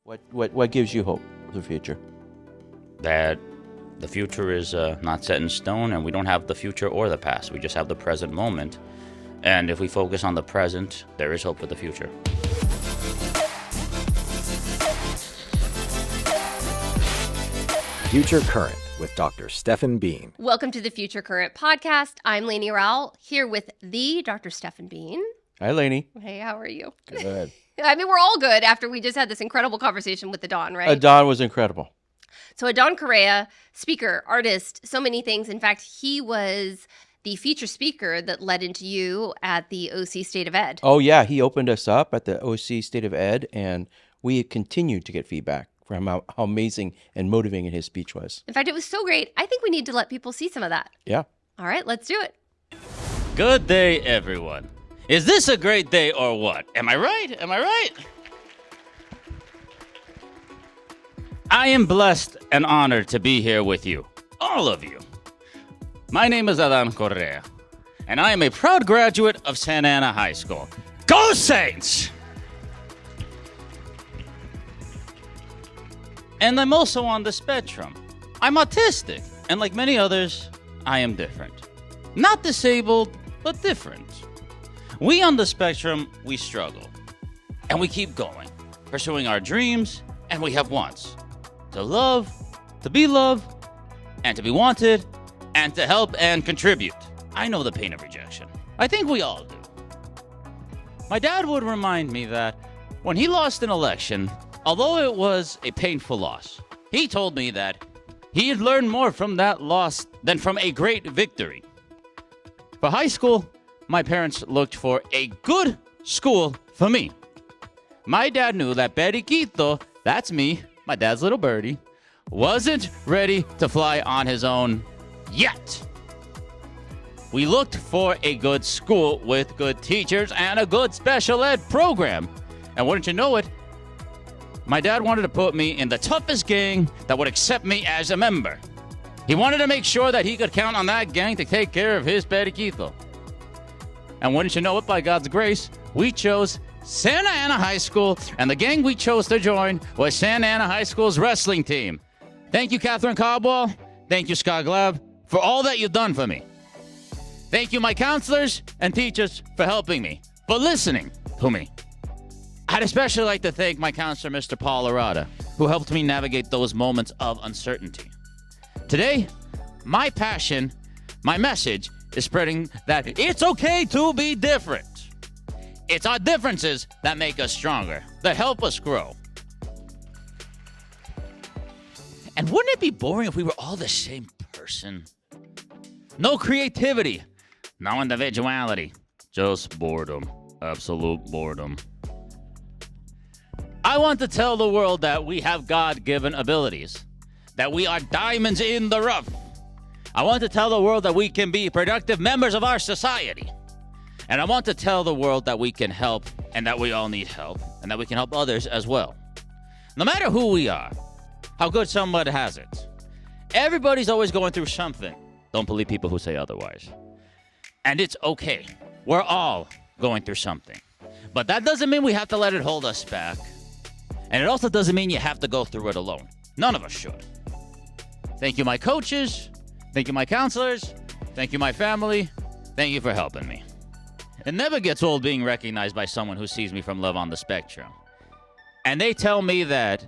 What gives you hope for the future? That the future is not set in stone, and we don't have the future or the past. We just have the present moment. And if we focus on the present, there is hope for the future. Future Current with Dr. Stephen Bean. Welcome to the Future Current podcast. I'm Lainey Rowell, here with the Dr. Stephen Bean. Hi, Lainey. Hey, how are you? Good. I mean, we're all good after we just had this incredible conversation with Adán, right? Adán was incredible. So Adán Correa, speaker, artist, so many things. In fact, he was the feature speaker that led into you at the OC State of Ed. Oh, yeah. He opened us up at the OC State of Ed, and we continued to get feedback from how amazing and motivating his speech was. In fact, it was so great. I think we need to let people see some of that. Yeah. All right, let's do it. Good day, everyone. Is this a great day or what? Am I right? Am I right? I am blessed and honored to be here with you, all of you. My name is Adán Correa, and I am a proud graduate of Santa Ana High School. Go Saints! And I'm also on the spectrum. I'm autistic, and like many others, I am different. Not disabled, but different. We on the spectrum, we struggle. And we keep going, pursuing our dreams, and we have wants. To love, to be loved, and to be wanted, and to help and contribute. I know the pain of rejection. I think we all do. My dad would remind me that when he lost an election, although it was a painful loss, he told me that he had learned more from that loss than from a great victory. For high school, my parents looked for a good school for me. My dad knew that Periquito, that's me, my dad's little birdie, wasn't ready to fly on his own yet. We looked for a good school with good teachers and a good special ed program. And wouldn't you know it, my dad wanted to put me in the toughest gang that would accept me as a member. He wanted to make sure that he could count on that gang to take care of his Periquito. And wouldn't you know it, by God's grace, we chose Santa Ana High School, and the gang we chose to join was Santa Ana High School's wrestling team. Thank you, Catherine Caldwell. Thank you, Scott Glab, for all that you've done for me. Thank you, my counselors and teachers, for helping me, for listening to me. I'd especially like to thank my counselor, Mr. Paul Arada, who helped me navigate those moments of uncertainty. Today, my passion, my message, is spreading that it's okay to be different. It's our differences that make us stronger, that help us grow. And wouldn't it be boring if we were all the same person? No creativity, no individuality, just boredom, absolute boredom. I want to tell the world that we have God-given abilities, that we are diamonds in the rough. I want to tell the world that we can be productive members of our society. And I want to tell the world that we can help and that we all need help and that we can help others as well. No matter who we are, how good someone has it, everybody's always going through something. Don't believe people who say otherwise. And it's okay. We're all going through something. But that doesn't mean we have to let it hold us back. And it also doesn't mean you have to go through it alone. None of us should. Thank you, my coaches. Thank you, my counselors. Thank you, my family. Thank you for helping me. It never gets old being recognized by someone who sees me from Love on the Spectrum. And they tell me that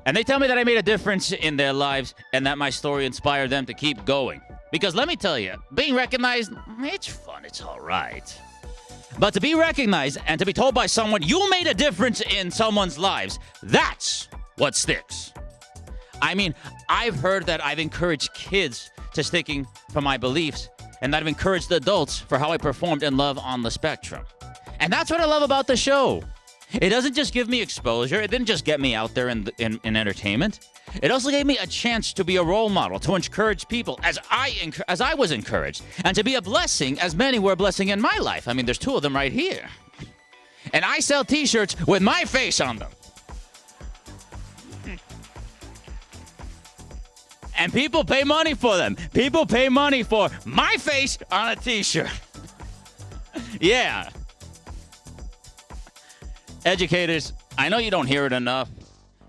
I made a difference in their lives and that my story inspired them to keep going. Because let me tell you, being recognized, it's fun, it's all right. But to be recognized and to be told by someone you made a difference in someone's lives, that's what sticks. I mean, I've heard that I've encouraged kids to sticking for my beliefs, and that I've encouraged adults for how I performed in Love on the Spectrum. And that's what I love about the show. It doesn't just give me exposure. It didn't just get me out there in entertainment. It also gave me a chance to be a role model, to encourage people as I was encouraged, and to be a blessing as many were a blessing in my life. I mean, there's two of them right here. And I sell t-shirts with my face on them. And people pay money for them. People pay money for my face on a t-shirt. Yeah. Educators, I know you don't hear it enough,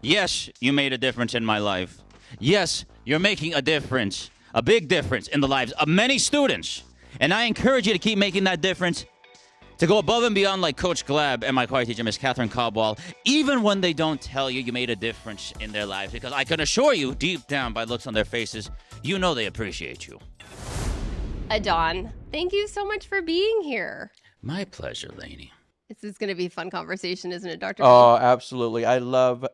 Yes, you made a difference in my life. Yes, you're making a difference, a big difference in the lives of many students. And I encourage you to keep making that difference, to go above and beyond like Coach Glab and my choir teacher, Miss Catherine Cobwall, even when they don't tell you you made a difference in their lives. Because I can assure you, deep down by looks on their faces, you know they appreciate you. Adán, thank you so much for being here. My pleasure, Lainey. This is going to be a fun conversation, isn't it, Dr. Oh, absolutely. I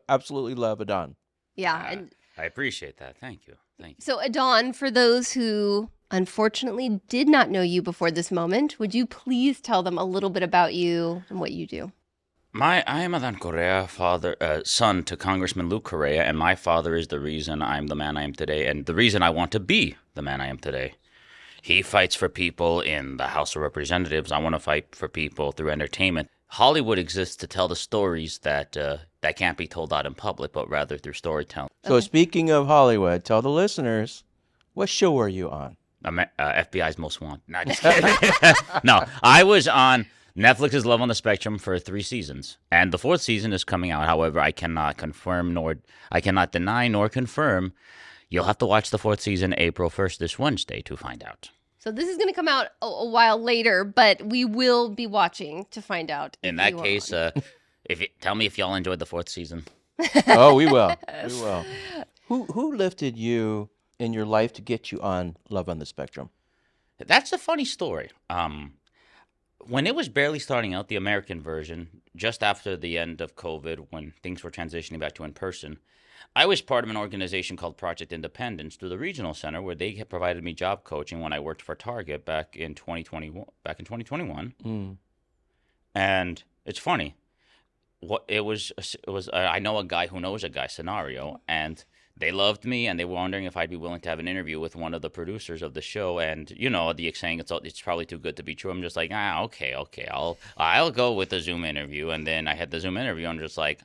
absolutely love Adán. Yeah. And I appreciate that. Thank you. Thank you. so, Adán, for those who unfortunately did not know you before this moment, would you please tell them a little bit about you and what you do? I am Adán Correa, son to Congressman Luke Correa, and my father is the reason I'm the man I am today, and the reason I want to be the man I am today. He fights for people in the House of Representatives. I want to fight for people through entertainment. Hollywood exists to tell the stories that can't be told out in public, but rather through storytelling. So speaking of Hollywood, tell the listeners, what show are you on? FBI's Most Wanted. No, just kidding. No, I was on Netflix's Love on the Spectrum for 3 seasons, and the 4th season is coming out. However, I cannot deny nor confirm. You'll have to watch the 4th season April 1st this Wednesday to find out. So this is going to come out a while later, but we will be watching to find out. In that case, tell me if y'all enjoyed the 4th season. Oh, we will. We will. Who lifted you in your life to get you on Love on the Spectrum? That's a funny story. When it was barely starting out, the American version, just after the end of COVID, when things were transitioning back to in-person, I was part of an organization called Project Independence through the regional center, where they had provided me job coaching when I worked for Target back in 2021. Mm. And it's funny. I know a guy who knows a guy scenario, and they loved me, and they were wondering if I'd be willing to have an interview with one of the producers of the show. And you know, the saying it's probably too good to be true. I'm just like, okay, I'll go with the Zoom interview. And then I had the Zoom interview, and I'm just like,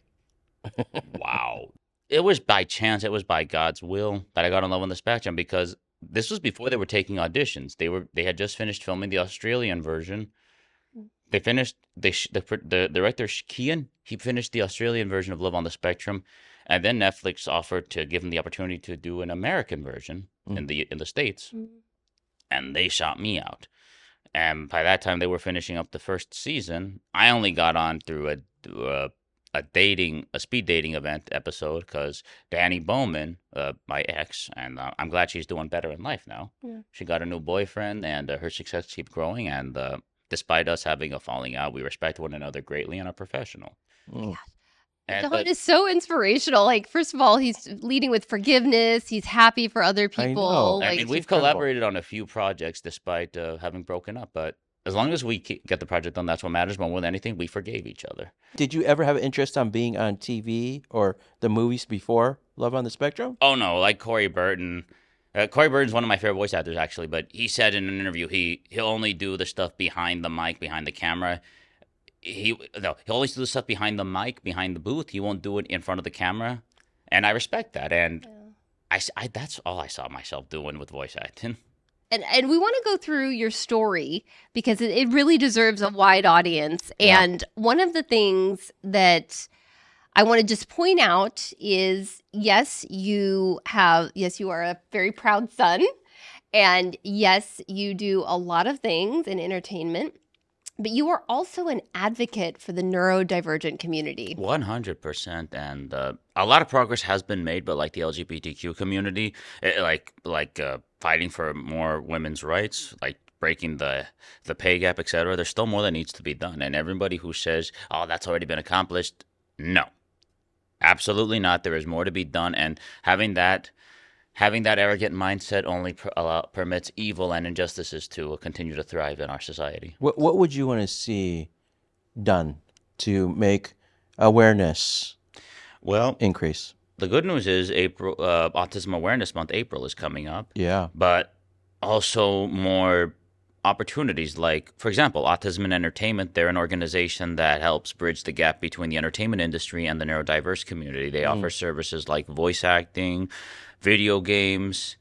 wow. It was by chance, it was by God's will that I got on Love on the Spectrum, because this was before they were taking auditions. They had just finished filming the Australian version. They finished the director Kian. He finished the Australian version of Love on the Spectrum, and then Netflix offered to give him the opportunity to do an American version in the States, and they shot me out. And by that time, they were finishing up the 1st season. I only got on through a speed dating event episode, because Danny Bowman, my ex, and I'm glad she's doing better in life now. Yeah. She got a new boyfriend, and her success keeps growing. And despite us having a falling out, we respect one another greatly and are professional. Mm. Adán is so inspirational. Like, first of all, he's leading with forgiveness. He's happy for other people. I know. I mean, we've collaborated on a few projects despite having broken up, but as long as we get the project done, that's what matters. But more than anything, we forgave each other. Did you ever have an interest on being on TV or the movies before Love on the Spectrum? Oh, no, like Corey Burton. Corey Burton's one of my favorite voice actors, actually, but he said in an interview he'll only do the stuff behind the mic, behind the camera. He'll always do the stuff behind the mic, behind the booth. He won't do it in front of the camera, and I respect that. And I that's all I saw myself doing with voice acting. And we want to go through your story because it really deserves a wide audience. Yeah. And one of the things that I want to just point out is, yes, you are a very proud son. And yes, you do a lot of things in entertainment. But you are also an advocate for the neurodivergent community. 100%. And a lot of progress has been made, but like the LGBTQ community, fighting for more women's rights, like breaking the pay gap, etc., there's still more that needs to be done. And everybody who says, oh, that's already been accomplished, no. Absolutely not. There is more to be done. And having that arrogant mindset only permits evil and injustices to continue to thrive in our society. What would you want to see done to make awareness increase? The good news is April, Autism Awareness Month, April, is coming up. Yeah. But also more opportunities, like, for example, Autism in Entertainment. They're an organization that helps bridge the gap between the entertainment industry and the neurodiverse community. They offer services like voice acting, video games,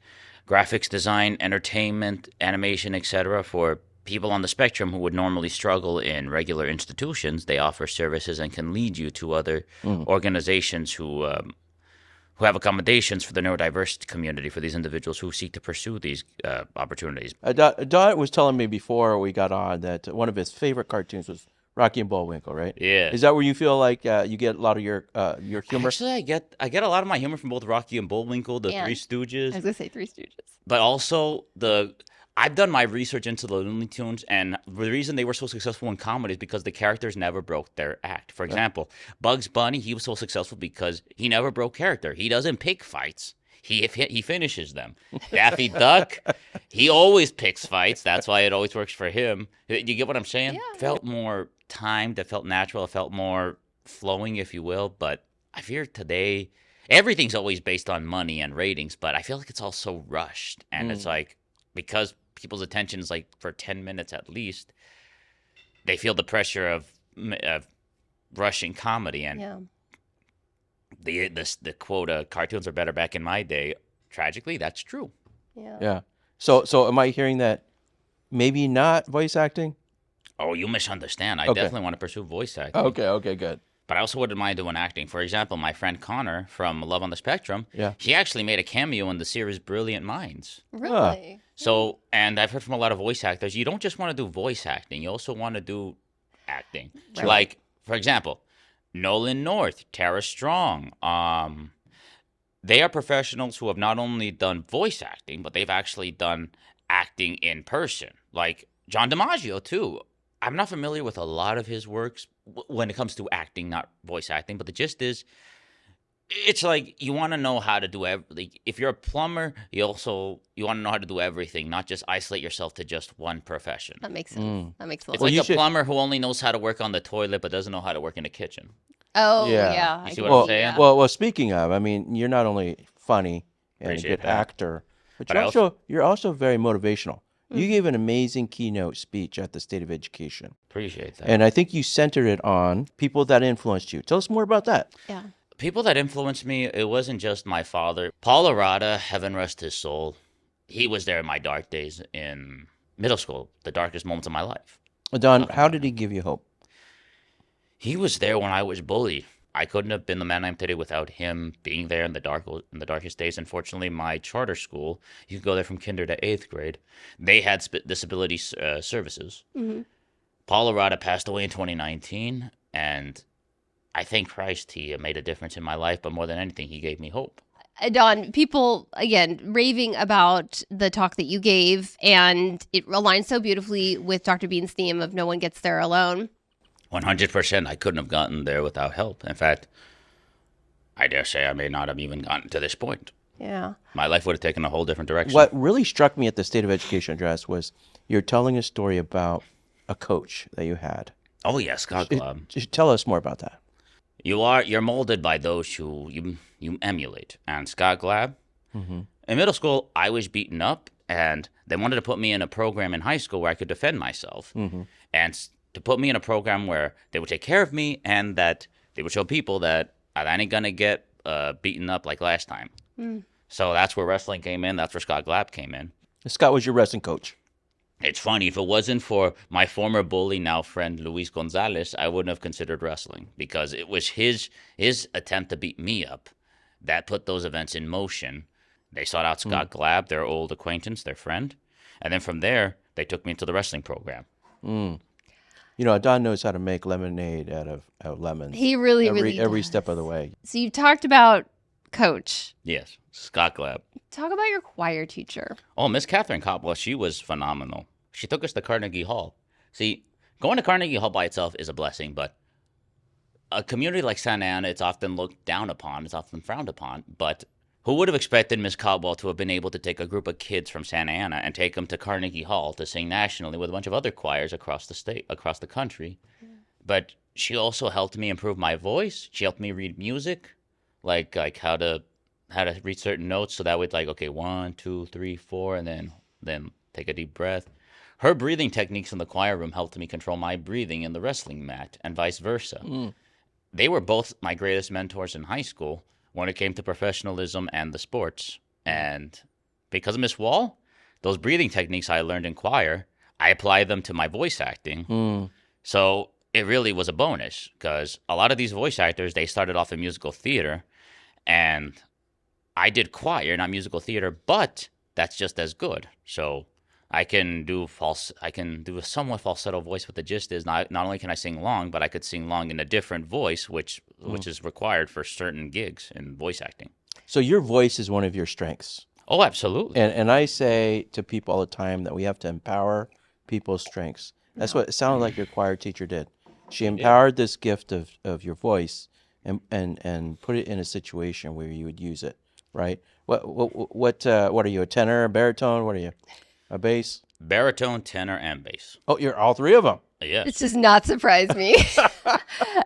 graphics design, entertainment, animation, etc., for people on the spectrum who would normally struggle in regular institutions, they offer services and can lead you to other organizations who have accommodations for the neurodiverse community, for these individuals who seek to pursue these opportunities. Don was telling me before we got on that one of his favorite cartoons was Rocky and Bullwinkle, right? Yeah. Is that where you feel like you get a lot of your humor? Actually, I get a lot of my humor from both Rocky and Bullwinkle, the And- Three Stooges, I was gonna say Three Stooges. but also I've done my research into the Looney Tunes, and the reason they were so successful in comedy is because the characters never broke their act. For example, Bugs Bunny, he was so successful because he never broke character. He doesn't pick fights. He finishes them. Daffy Duck, he always picks fights. That's why it always works for him. You get what I'm saying? Yeah. Felt more timed. It felt natural. It felt more flowing, if you will. But I fear today, everything's always based on money and ratings, but I feel like it's all so rushed. And it's like, because people's attention is like for 10 minutes at least, they feel the pressure of rushing comedy. And Yeah. the quote, cartoons are better back in my day. Tragically, that's true. Yeah. Yeah. So am I hearing that maybe not voice acting? Oh, you misunderstand. I Okay. definitely want to pursue voice acting. Okay, good. But I also wouldn't mind doing acting. For example, my friend Connor from Love on the Spectrum, Yeah. he actually made a cameo in the series Brilliant Minds. Really? So, and I've heard from a lot of voice actors, you don't just want to do voice acting, you also want to do acting. Right. Like, for example, Nolan North, Tara Strong, they are professionals who have not only done voice acting, but they've actually done acting in person. Like John DiMaggio, too. I'm not familiar with a lot of his works when it comes to acting, not voice acting, but the gist is, it's like you want to know how to do everything. If you're a plumber, you want to know how to do everything, not just isolate yourself to just one profession. That makes sense. That makes a lot It's of like you a should- plumber who only knows how to work on the toilet but doesn't know how to work in the kitchen. Oh, Yeah. yeah. You I see can what I'm Well, saying? that. well, speaking of, I mean, you're not only funny and a Appreciate good that. actor, but But you're also very motivational. You gave an amazing keynote speech at the State of Education, Appreciate that. and I think you centered it on people that influenced you. Tell us more about that. Yeah. People that influenced me, it wasn't just my father. Paul Arata, heaven rest his soul, he was there in my dark days in middle school, the darkest moments of my life. Don, how did he give you hope? He was there when I was bullied. I couldn't have been the man I am today without him being there in the darkest days. Unfortunately, my charter school, you could go there from kinder to 8th grade. They had disability services. Mm-hmm. Paul Arata passed away in 2019, and I thank Christ he made a difference in my life, but more than anything, he gave me hope. Don, people, again, raving about the talk that you gave, and it aligns so beautifully with Dr. Bean's theme of no one gets there alone. 100%, I couldn't have gotten there without help. In fact, I dare say I may not have even gotten to this point. Yeah. My life would have taken a whole different direction. What really struck me at the State of Education address was you're telling a story about a coach that you had. Oh, yeah, Scott Club. Just tell us more about that. You're molded by those who you emulate. And Scott Glab, in middle school, I was beaten up, and they wanted to put me in a program in high school where I could defend myself, and to put me in a program where they would take care of me, and that they would show people that I ain't gonna get beaten up like last time. So that's where wrestling came in. That's where Scott Glab came in. Scott was your wrestling coach. It's funny, if it wasn't for my former bully, now friend Luis Gonzalez, I wouldn't have considered wrestling, because it was his attempt to beat me up that put those events in motion. They sought out Scott Glab, their old acquaintance, their friend, and then from there, they took me into the wrestling program. You know, Don knows how to make lemonade out of lemons. He really every does. step of the way. So you talked about coach. Yes, Scott Glab. Talk about your choir teacher. Oh, Miss Catherine Coppola, she was phenomenal. She took us to Carnegie Hall. See, going to Carnegie Hall by itself is a blessing, but a community like Santa Ana, it's often looked down upon, it's often frowned upon, but who would have expected Miss Caldwell to have been able to take a group of kids from Santa Ana and take them to Carnegie Hall to sing nationally with a bunch of other choirs across the state, across the country? But she also helped me improve my voice. She helped me read music, like how to read certain notes, so that would like, okay, 1, 2, 3, 4, and then take a deep breath. Her breathing techniques in the choir room helped me control my breathing in the wrestling mat, and vice versa. They were both my greatest mentors in high school when it came to professionalism and the sports. And because of Miss Wall, those breathing techniques I learned in choir, I apply them to my voice acting. So it really was a bonus because a lot of these voice actors, they started off in musical theater, and I did choir, not musical theater, but that's just as good. So I can do a somewhat falsetto voice, but the gist is not only can I sing long, but I could sing long in a different voice, which is required for certain gigs in voice acting. So your voice is one of your strengths. Oh, absolutely. And I say to people all the time that we have to empower people's strengths. That's what it sounded like your choir teacher did. She empowered this gift of your voice and put it in a situation where you would use it, right? What are you, a tenor, a baritone? What are you, a bass? Baritone, tenor, and bass. Oh, you're all three of them. Yes. This does not surprise me.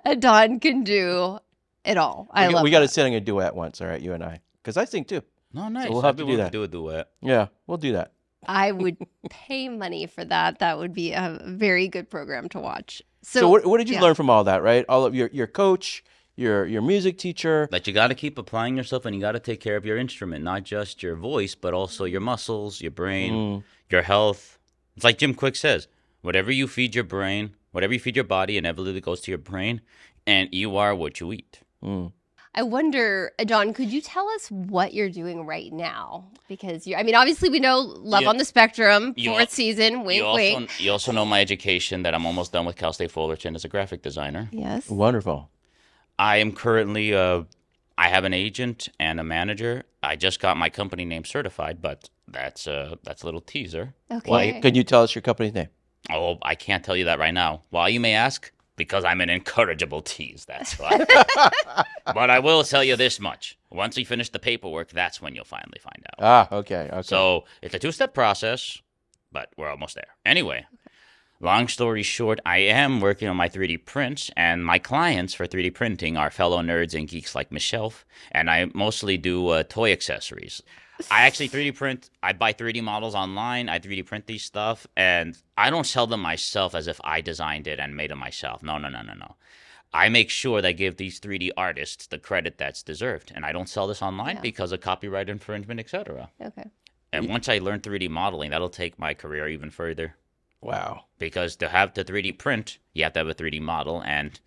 Adán can do it all. We got to sing a duet once, all right, you and I, because I sing too. No, nice. So we'll have to do that. Do a duet. Yeah, we'll do that. I would pay money for that. That would be a very good program to watch. So what did you learn from all that, right? All of your coach, your music teacher. But you got to keep applying yourself, and you got to take care of your instrument, not just your voice, but also your muscles, your brain, your health. It's like Jim Quick says, whatever you feed your brain, whatever you feed your body, inevitably goes to your brain, and you are what you eat. I wonder, Adán, could you tell us what you're doing right now? Because obviously we know Love on the Spectrum, fourth season, wink, wink. You also know my education, that I'm almost done with Cal State Fullerton as a graphic designer. Yes. Wonderful. I am currently, I have an agent and a manager. I just got my company name certified, but that's a little teaser. Okay. Can you tell us your company's name? Oh, I can't tell you that right now. Why, you may ask? Because I'm an incorrigible tease, that's why. But I will tell you this much. Once we finish the paperwork, that's when you'll finally find out. Ah, okay. So it's a 2-step process, but we're almost there. Anyway, long story short, I am working on my 3D prints, and my clients for 3D printing are fellow nerds and geeks like Michelle, and I mostly do toy accessories. I actually 3D print. I buy 3D models online. I 3D print these stuff, and I don't sell them myself as if I designed it and made them myself. No. I make sure that I give these 3D artists the credit that's deserved, and I don't sell this online because of copyright infringement, etc. Okay. And once I learn 3D modeling, that'll take my career even further. Wow. Because to have the 3D print, you have to have a 3D model, and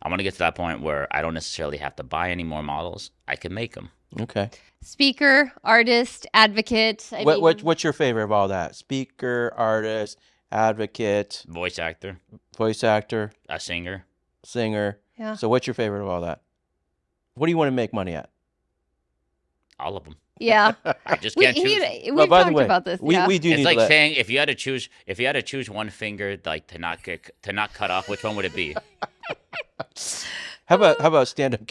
I want to get to that point where I don't necessarily have to buy any more models. I can make them. Okay. Speaker, artist, advocate. What's your favorite of all that? Speaker, artist, advocate, Voice actor, a singer. singer. Yeah. So what's your favorite of all that? What do you want to make money at? All of them. Yeah. I just can't choose. We've by the talked way, about this. we do It's need like to saying if you had to choose one finger like to not cut off, which one would it be? How about stand-up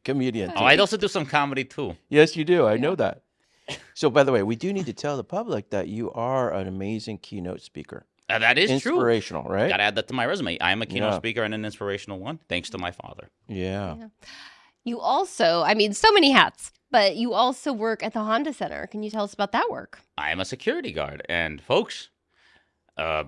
comedian? Oh, I'd also do some comedy too. Yes, you do. I know that. So, by the way, we do need to tell the public that you are an amazing keynote speaker. That is true. Inspirational, right? Got to add that to my resume. I am a keynote speaker and an inspirational one, thanks to my father. Yeah. You also, so many hats, but you also work at the Honda Center. Can you tell us about that work? I am a security guard, and folks, I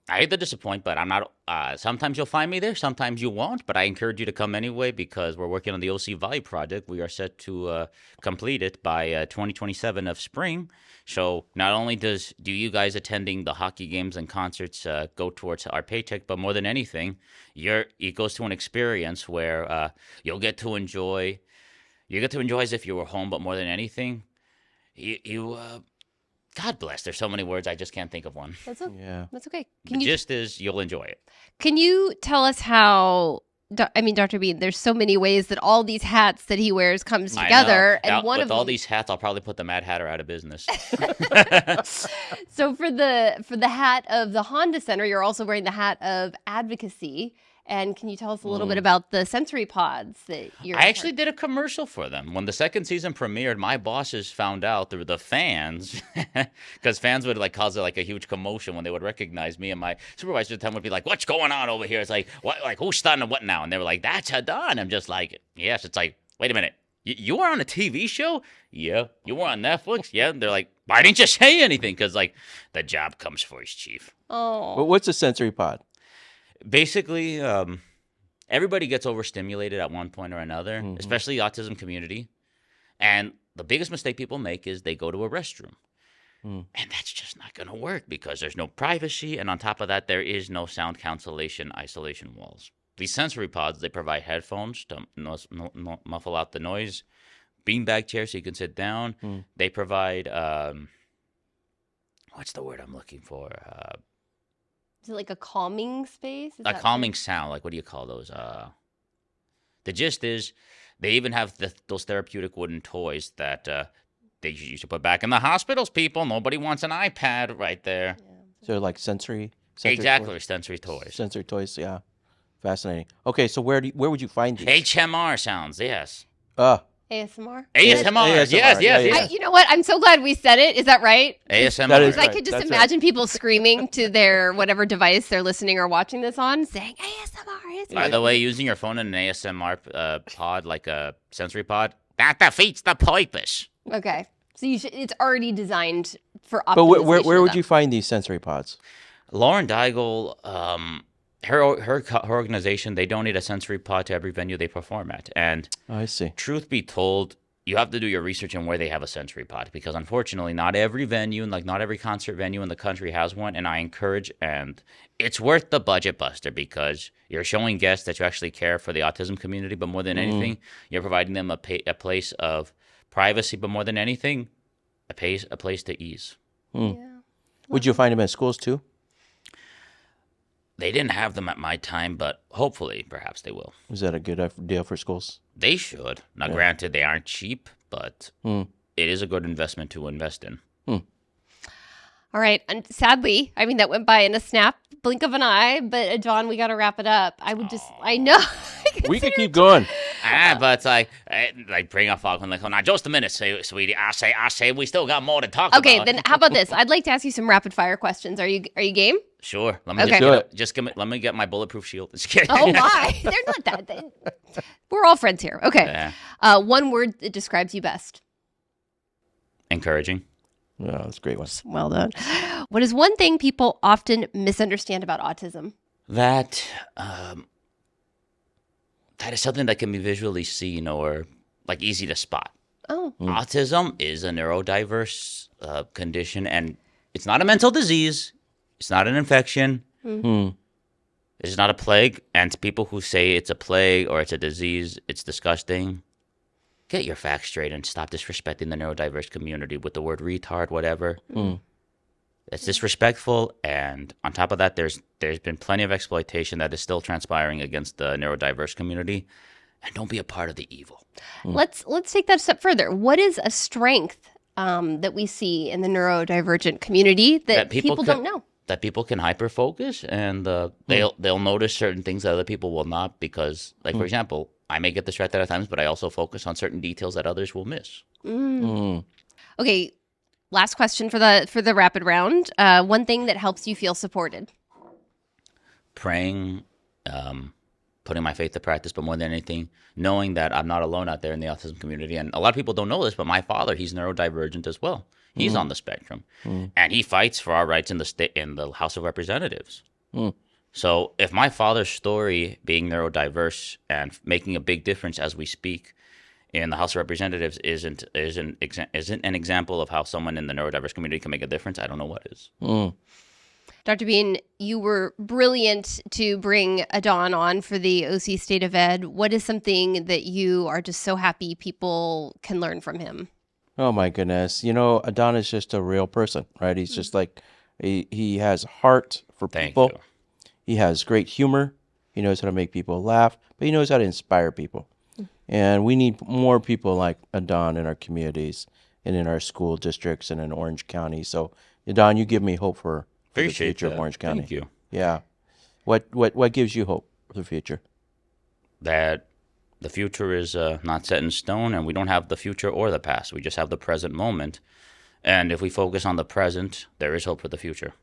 hate to disappoint, but I'm not. Sometimes you'll find me there, sometimes you won't. But I encourage you to come anyway because we're working on the OC Valley project. We are set to complete it by 2027 of spring. So not only do you guys attending the hockey games and concerts go towards our paycheck, but more than anything, it goes to an experience where you'll get to enjoy. You get to enjoy as if you were home, but more than anything, you God bless. There's so many words. I just can't think of one. That's okay. Yeah. That's okay. The gist is you'll enjoy it. Can you tell us how? Dr. Bean, there's so many ways that all these hats that he wears comes together, and one of all them. these hats, I'll probably put the Mad Hatter out of business. So for the hat of the Honda Center, you're also wearing the hat of advocacy. And can you tell us a little bit about the sensory pods that you're? I actually did a commercial for them. When the second season premiered, my bosses found out through the fans, because fans would cause a huge commotion when they would recognize me, and my supervisor at the time would be like, "What's going on over here?" It's like, "What? Like who's starting what now?" And they were like, "That's Adán." I'm just like, "Yes." It's like, "Wait a minute, you were on a TV show? Yeah. You were on Netflix? Yeah." And they're like, "Why didn't you say anything?" Because the job comes first, Chief. Oh. But what's a sensory pod? Basically, everybody gets overstimulated at one point or another, especially the autism community. And the biggest mistake people make is they go to a restroom. And that's just not going to work because there's no privacy. And on top of that, there is no sound cancellation isolation walls. These sensory pods, they provide headphones to muffle out the noise, beanbag chairs so you can sit down. They provide, what's the word I'm looking for? Is it like a calming space? Is A that calming sound. Like, what do you call those? The gist is they even have those therapeutic wooden toys that they used to put back in the hospitals, people. Nobody wants an iPad right there. So like sensory Exactly, toys? sensory toys. Sensory toys, yeah. Fascinating. Okay, so where would you find these? HMR sounds, yes. ASMR? ASMR, yes, yeah, yes. yeah. You know what? I'm so glad we said it. Is that right? ASMR. That is Because I right. could just That's imagine people screaming to their whatever device they're listening or watching this on, saying ASMR. ASMR. By the way, using your phone in an ASMR pod, like a sensory pod, that defeats the purpose. Okay, so it's already designed for optimization. But where of would that. you find these sensory pods? Lauren Daigle, her organization, they donate a sensory pod to every venue they perform at. And Oh, I see. truth be told, you have to do your research on where they have a sensory pod because unfortunately not every venue and like not every concert venue in the country has one. And I encourage, and it's worth the budget buster because you're showing guests that you actually care for the autism community, but more than anything, you're providing them a place of privacy, but more than anything, a place to ease. Yeah. Would you find them at schools too? They didn't have them at my time, but hopefully, perhaps they will. Is that a good deal for schools? They should. Now, granted, they aren't cheap, but it is a good investment to invest in. All right. And sadly, I mean, that went by in a blink of an eye. But John, we got to wrap it up. I know. We could keep going. But it's like bring up Falcon like, oh, now just a minute, sweetie. I say, we still got more to talk about. Okay, then how about this? I'd like to ask you some rapid fire questions. Are you game? Sure. Let me Okay. let me get my bulletproof shield. Just kidding. Oh my, they're not that. We're all friends here. Okay. Yeah. One word that describes you best. Encouraging. Yeah, that's a great one. Well done. What is one thing people often misunderstand about autism? That that is something that can be visually seen or like easy to spot. Oh, Autism is a neurodiverse condition, and it's not a mental disease. It's not an infection. It's not a plague. And to people who say it's a plague or it's a disease, it's disgusting. Get your facts straight and stop disrespecting the neurodiverse community with the word retard, whatever. It's disrespectful, and on top of that, there's been plenty of exploitation that is still transpiring against the neurodiverse community. And don't be a part of the evil. let's take that a step further. What is a strength that we see in the neurodivergent community that people don't know? That people can hyper focus, and they'll notice certain things that other people will not. Because, like for example, I may get distracted at times, but I also focus on certain details that others will miss. Okay, last question for the rapid round. One thing that helps you feel supported. Praying, putting my faith to practice, but more than anything, knowing that I'm not alone out there in the autism community. And a lot of people don't know this, but my father, he's neurodivergent as well. He's on the spectrum, and he fights for our rights in the House of Representatives. So if my father's story being neurodiverse and making a big difference as we speak in the House of Representatives isn't an example of how someone in the neurodiverse community can make a difference, I don't know what is. Dr. Bean, you were brilliant to bring Adán on for the OC State of Ed. What is something that you are just so happy people can learn from him? Oh my goodness. Adán is just a real person, right? He's just like, he has heart for people. Thank you. He has great humor. He knows how to make people laugh, but he knows how to inspire people. And we need more people like Adán in our communities and in our school districts and in Orange County. So, Adán, you give me hope for the Appreciate future of that. Orange County. Thank you. Yeah. What gives you hope for the future? That the future is not set in stone, and we don't have the future or the past. We just have the present moment. And if we focus on the present, there is hope for the future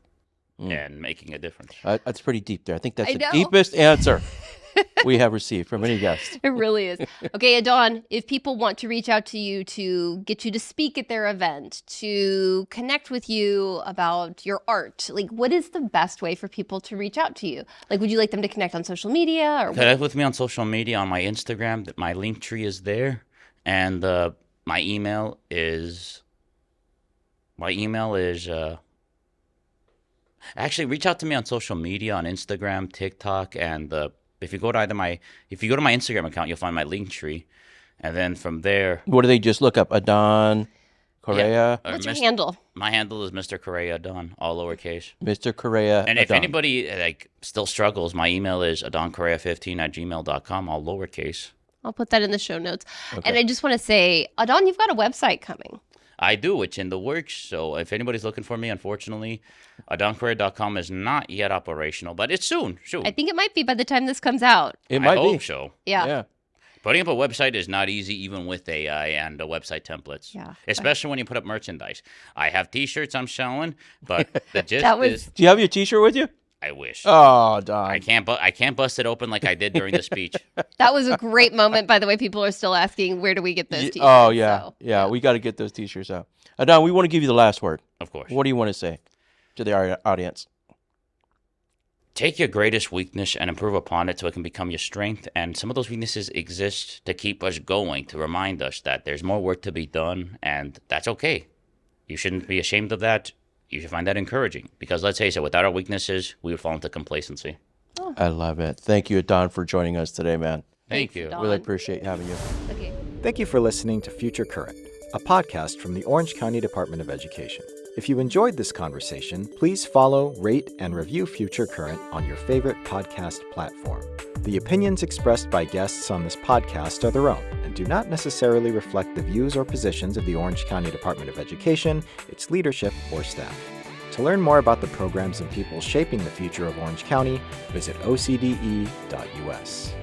and making a difference. That's pretty deep there. I think that's I the know. deepest answer we have received from any guest. It really is. Okay, Adán, if people want to reach out to you to get you to speak at their event, to connect with you about your art, like what is the best way for people to reach out to you? Like, would you like them to connect on social media? Or Connect with me on social media, on my Instagram. My link tree is there. And my email is My email is actually reach out to me on social media on Instagram, TikTok, and if you go to my Instagram account, you'll find my link tree, and then from there, What do they just look up? Adán Correa, or What's your handle? My handle is Mr. Correa Adán, all lowercase. Mr. Correa. And if Adán. anybody still struggles, my email is adoncorrea15@gmail.com, all lowercase. I'll put that in the show notes. And I just want to say, Adán, you've got a website coming. I do. It's in the works. So if anybody's looking for me, unfortunately, adoncorrea.com is not yet operational, but it's soon. I think it might be by the time this comes out. It might I be. hope so. Yeah. Putting up a website is not easy, even with AI and website templates. Yeah. Especially when you put up merchandise. I have T-shirts I'm selling, but the gist That was- is, Do you have your T-shirt with you? I wish. Oh, Don. I can't bust it open like I did during the speech. That was a great moment. By the way, people are still asking, where do we get those t-shirts? Oh, yeah. So, yeah. We got to get those T-shirts out. Adán, we want to give you the last word. Of course. What do you want to say to the audience? Take your greatest weakness and improve upon it so it can become your strength. And some of those weaknesses exist to keep us going, to remind us that there's more work to be done, and that's okay. You shouldn't be ashamed of that. You should find that encouraging. Because let's face it, without our weaknesses, we would fall into complacency. I love it. Thank you, Adán, for joining us today, man. Thank Thanks, you. Adán. Really appreciate having you. Okay. Thank you for listening to Future Current, a podcast from the Orange County Department of Education. If you enjoyed this conversation, please follow, rate, and review Future Current on your favorite podcast platform. The opinions expressed by guests on this podcast are their own and do not necessarily reflect the views or positions of the Orange County Department of Education, its leadership, or staff. To learn more about the programs and people shaping the future of Orange County, visit ocde.us.